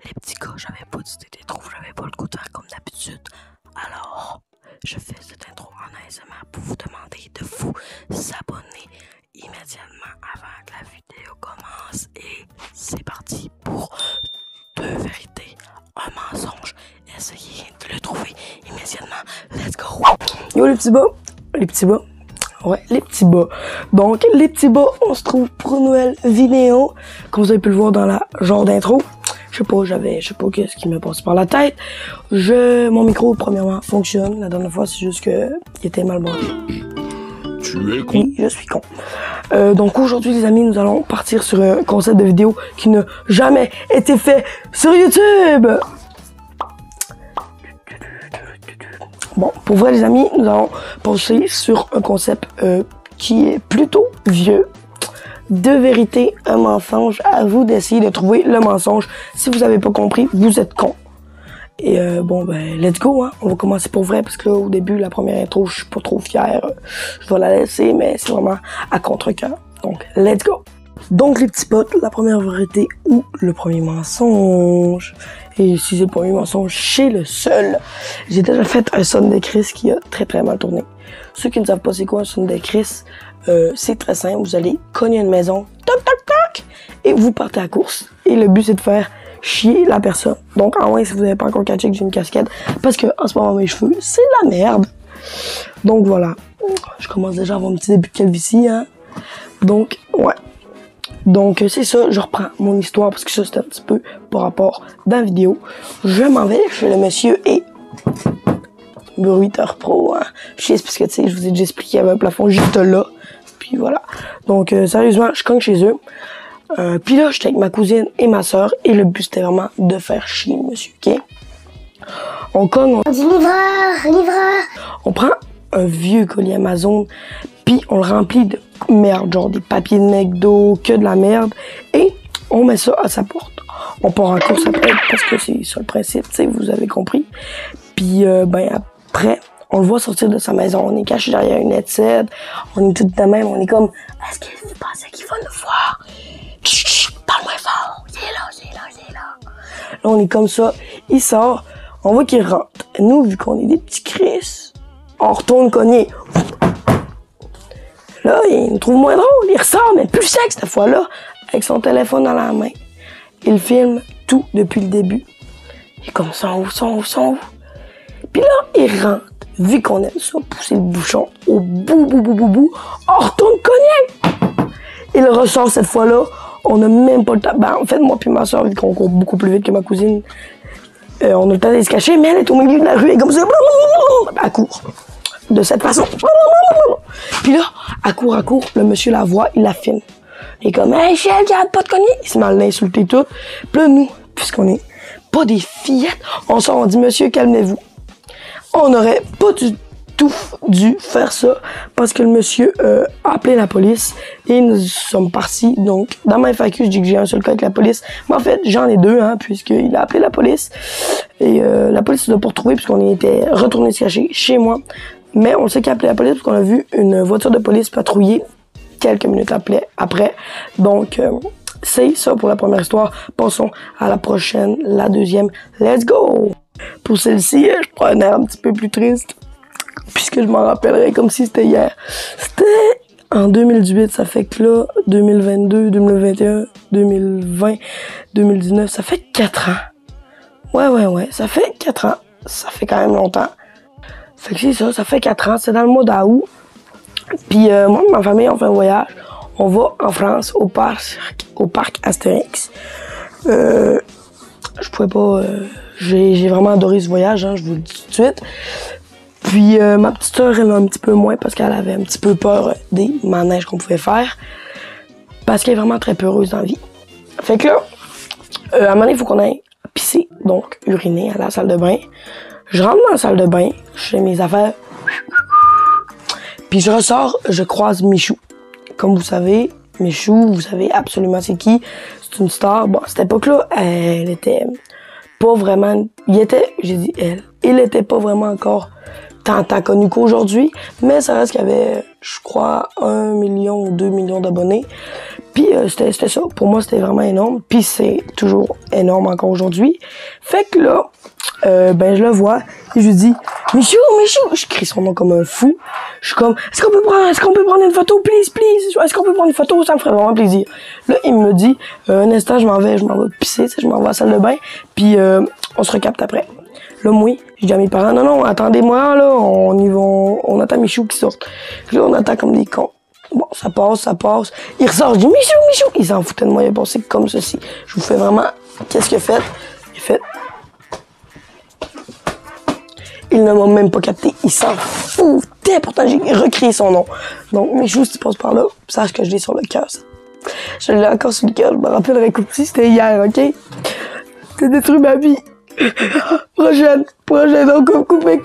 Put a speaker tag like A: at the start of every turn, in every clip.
A: Les petits gars, j'avais pas d'idée d'intro, j'avais pas le goût de faire comme d'habitude. Alors, je fais cette intro en ASMR pour vous demander de vous abonner immédiatement avant que la vidéo commence. Et c'est parti pour 2 vérités, un mensonge. Essayez de le trouver immédiatement. Let's go!
B: Yo les petits bas! Les petits bas! Ouais, les petits bas. Donc, les petits bas, on se trouve pour une nouvelle vidéo. Comme vous avez pu le voir dans la genre d'intro. Je sais pas qu'est-ce qui me passe par la tête. Mon micro, premièrement, fonctionne. La dernière fois, c'est juste que il était mal branché.
A: Tu es con.
B: Oui, je suis con. Donc aujourd'hui, les amis, nous allons partir sur un concept de vidéo qui n'a jamais été fait sur YouTube. Bon, pour vrai, les amis, nous allons pencher sur un concept qui est plutôt vieux. 2 vérités, un mensonge. À vous d'essayer de trouver le mensonge. Si vous avez pas compris, vous êtes con. Et bon, ben, let's go, hein. On va commencer pour vrai, parce que là, au début, la première intro, je suis pas trop fier. Je vais la laisser, mais c'est vraiment à contre-cœur. Donc, let's go. Donc, les petits potes, la première vérité ou le premier mensonge. Et si c'est le premier mensonge, c'est le seul. J'ai déjà fait un son de Chris qui a très très mal tourné. Ceux qui ne savent pas c'est quoi un son de Chris, c'est très simple. Vous allez cogner une maison, toc toc toc, et vous partez à la course. Et le but, c'est de faire chier la personne. Donc, en moins, si vous n'avez pas encore catché que j'ai une casquette, parce que en ce moment, mes cheveux, c'est de la merde. Donc, voilà. Je commence déjà à avoir un petit début de calvitie, hein. Donc, ouais. Donc, c'est ça, je reprends mon histoire, parce que ça, c'est un petit peu par rapport dans la vidéo. Je m'en vais chez le monsieur et... bruiteur pro, hein. Je sais, parce que, tu sais, je vous ai déjà expliqué qu'il y avait un plafond juste là. Puis, voilà. Donc, sérieusement, je cogne chez eux. Puis là, j'étais avec ma cousine et ma soeur, et le but, c'était vraiment de faire chier le monsieur, ok? On cogne,
C: On dit livreur.
B: on prend un vieux colis Amazon, puis on le remplit de merde, genre des papiers de McDo, que de la merde, et on met ça à sa porte. On part en course après, parce que c'est ça le principe, tu sais, vous avez compris. Puis, ben, après, on le voit sortir de sa maison, on est caché derrière une headset, on est tout de même, on est comme, est-ce que vous pensez qu'il va nous voir? Chut, parle moins fort, il est là. Là, on est comme ça, il sort, on voit qu'il rentre. Nous, vu qu'on est des petits Chris, on retourne cogner. Là, il nous trouve moins drôle, il ressort, mais plus sec cette fois-là, avec son téléphone dans la main. Il filme tout depuis le début. Il est comme ça, où. Puis là, il rentre. Vu qu'on aime ça, pousser le bouchon au bout, on retourne cogner. Il ressort cette fois-là, on n'a même pas le temps. Ben, en fait, moi puis ma soeur, vu qu'on court beaucoup plus vite que ma cousine, on a le temps de se cacher, mais elle est au milieu de la rue, et comme ça, elle court. De cette façon. Puis là, à court, le monsieur la voit, il la filme. Il est comme, hey, chef, garde pas de cogner. Il se met à l'insulter tout. Puis là, nous, puisqu'on est pas des fillettes, on sort, on dit, monsieur, calmez-vous. On n'aurait pas du tout dû faire ça parce que le monsieur a appelé la police et nous sommes partis. Donc, dans ma FAQ, je dis que j'ai un seul cas avec la police. Mais en fait, j'en ai 2, hein, puisqu'il a appelé la police. Et la police ne l'a pas retrouvé puisqu'on était retourné se cacher chez moi. Mais on sait qu'il a appelé la police parce qu'on a vu une voiture de police patrouiller quelques minutes après. Donc, c'est ça pour la première histoire. Passons à la prochaine, la deuxième. Let's go! Pour celle-ci, je prends un air un petit peu plus triste, puisque je m'en rappellerai comme si c'était hier. C'était en 2018, ça fait que là, 2022, 2021, 2020, 2019, ça fait 4 ans. Ouais, ça fait 4 ans. Ça fait quand même longtemps. Fait que c'est ça, ça fait 4 ans, c'est dans le mois d'août. Puis moi et ma famille, on fait un voyage. On va en France, au parc Astérix. Je pouvais pas... j'ai vraiment adoré ce voyage, hein, je vous le dis tout de suite. Puis ma petite sœur, elle a un petit peu moins parce qu'elle avait un petit peu peur des manèges qu'on pouvait faire. Parce qu'elle est vraiment très peureuse dans la vie. Fait que là, à un moment donné, il faut qu'on aille pisser, donc uriner à la salle de bain. Je rentre dans la salle de bain, je fais mes affaires. Puis je ressors, je croise Michou. Comme vous savez, Michou, vous savez absolument c'est qui. C'est une star. Bon, à cette époque-là, elle était pas vraiment... il était pas vraiment encore tant connu qu'aujourd'hui. Mais ça reste qu'il y avait, je crois, 1 million ou 2 millions d'abonnés. Puis c'était ça. Pour moi, c'était vraiment énorme. Puis c'est toujours énorme encore aujourd'hui. Fait que là, ben je le vois et je lui dis Michou, Michou. Je crie son nom comme un fou. Je suis comme est-ce qu'on peut prendre une photo, please, please. Est-ce qu'on peut prendre une photo, ça me ferait vraiment plaisir. Là, il me dit un instant, je m'en vais pisser, je m'en vais à la salle de bain. Puis on se recapte après. Là, moi, je dis à mes parents non, attendez-moi là, on attend Michou qui sorte. Là, on attend comme des cons. Bon, ça passe. Il ressort, je dis Michou. Il s'en foutait de moi, il a pensé comme ceci. Je vous fais vraiment, qu'est-ce qu'il a fait? Il a fait. Il ne m'a même pas capté, il s'en foutait, pourtant j'ai recrié son nom. Donc, Michou, si tu passes par là, sache que je l'ai sur le cœur, ça. Je l'ai encore sur le cœur, je me rappellerai comme si c'était hier, ok? T'as détruit ma vie. Prochaine, donc coupez.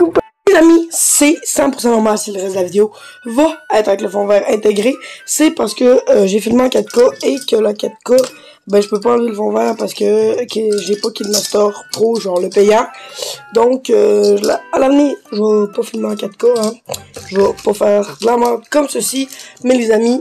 B: Les amis, c'est 100% normal si le reste de la vidéo va être avec le fond vert intégré. C'est parce que j'ai filmé en 4K et que la 4K, ben je peux pas enlever le fond vert parce que j'ai pas KineMaster Pro, genre le payant. Donc à l'avenir, je vais pas filmer en 4K, hein. Je vais pas faire vraiment comme ceci. Mais les amis,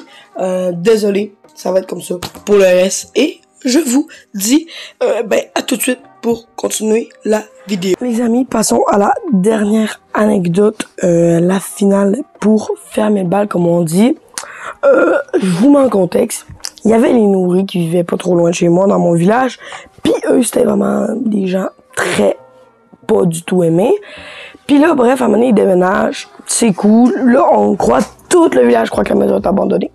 B: désolé, ça va être comme ça pour le reste. Et je vous dis ben à tout de suite pour continuer la vidéo. Les amis, passons à la dernière anecdote, la finale pour fermer le bal, comme on dit. Je vous mets en contexte. Il y avait les nourris qui vivaient pas trop loin de chez moi, dans mon village. Puis eux, c'était vraiment des gens très pas du tout aimés. Puis là, bref, à un moment donné, ils déménagent. C'est cool. Là, on croit tout le village croit que la maison est abandonnée.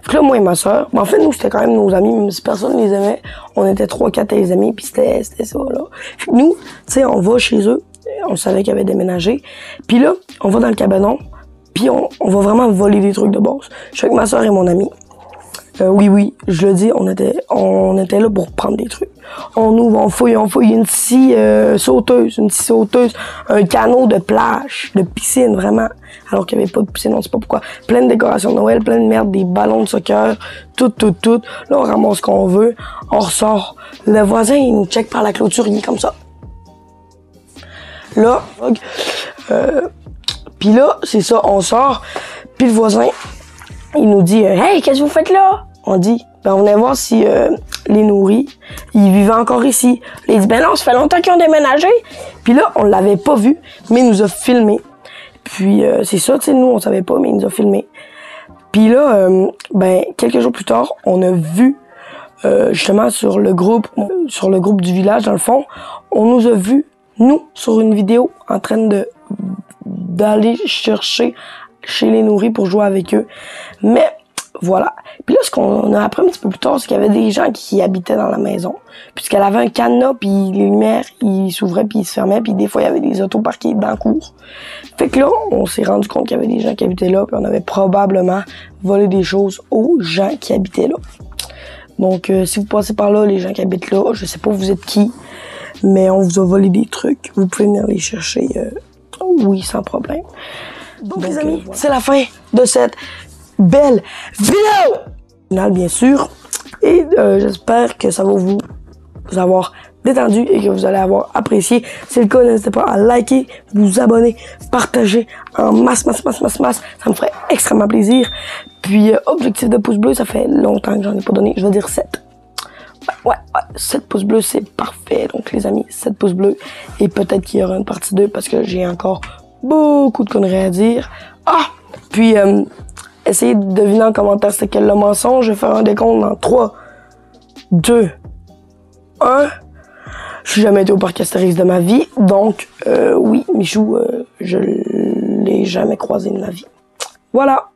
B: Fait que là, moi et ma soeur, en fait, nous, c'était quand même nos amis, même si personne les aimait. On était 3-4 les amis, puis c'était ça, là. Fait que nous, tu sais, on va chez eux, on savait qu'ils avaient déménagé. Puis là, on va dans le cabanon, puis on va vraiment voler des trucs de base. Je suis avec ma soeur et mon ami. Oui, je le dis, on était là pour prendre des trucs. On ouvre, on fouille une scie sauteuse, un canot de plage, de piscine, vraiment. Alors qu'il n'y avait pas de piscine, on sait pas pourquoi. Plein de décorations de Noël, plein de merde, des ballons de soccer, tout. Là, on ramasse ce qu'on veut, on ressort. Le voisin, il nous check par la clôture, il est comme ça. Là, puis là, c'est ça, on sort, puis le voisin, il nous dit hey, qu'est-ce que vous faites là? On dit, ben on venait voir si les nourris, ils vivaient encore ici. Il dit, ben non, ça fait longtemps qu'ils ont déménagé. Puis là, on l'avait pas vu, mais il nous a filmé. Puis c'est ça, tu sais, nous, on savait pas, mais il nous a filmé. Puis là, ben quelques jours plus tard, on a vu, justement, sur le groupe du village, dans le fond, on nous a vu, nous, sur une vidéo, en train d'aller chercher chez les nourris pour jouer avec eux. Mais voilà. Puis là, ce qu'on a appris un petit peu plus tard, c'est qu'il y avait des gens qui habitaient dans la maison. Puisqu'elle avait un cadenas, puis les lumières, ils s'ouvraient, puis ils se fermaient, puis des fois, il y avait des autos parquées dans la cour. Fait que là, on s'est rendu compte qu'il y avait des gens qui habitaient là, puis on avait probablement volé des choses aux gens qui habitaient là. Donc, si vous passez par là, les gens qui habitent là, je sais pas vous êtes qui, mais on vous a volé des trucs. Vous pouvez venir les chercher, oui, sans problème. Donc les amis, voilà. C'est la fin de cette belle vidéo! Bien sûr. Et j'espère que ça va vous avoir détendu et que vous allez avoir apprécié. Si c'est le cas, n'hésitez pas à liker, vous abonner, partager en masse. Ça me ferait extrêmement plaisir. Puis, objectif de pouce bleu, ça fait longtemps que j'en ai pas donné. Je vais dire 7. Ouais, 7 pouces bleus, c'est parfait. Donc les amis, 7 pouces bleus. Et peut-être qu'il y aura une partie 2 parce que j'ai encore beaucoup de conneries à dire. Puis essayez de deviner en commentaire c'était quel le mensonge. Je vais faire un décompte dans 3, 2, 1. Je suis jamais été au parc Astérix de ma vie. Donc, oui, Michou, je l'ai jamais croisé de ma vie. Voilà.